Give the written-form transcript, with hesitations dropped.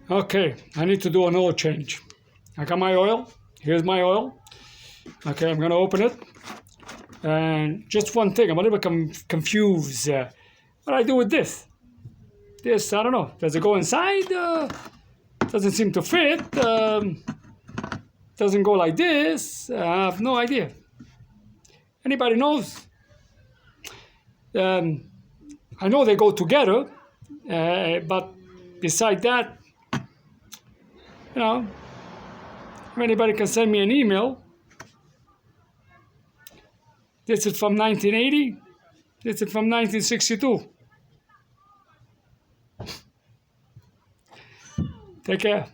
Okay, I need to do an oil change. I got my oil. Here's my oil. Okay, I'm gonna open it. And just one thing, I'm a little bit confused. What do I do with this? This, I don't know. Does it go inside? Doesn't seem to fit. Doesn't go like this. I have no idea. Anybody knows? I know they go together, but beside that, if anybody can send me an email. This is from 1980. This is from 1962. Take care.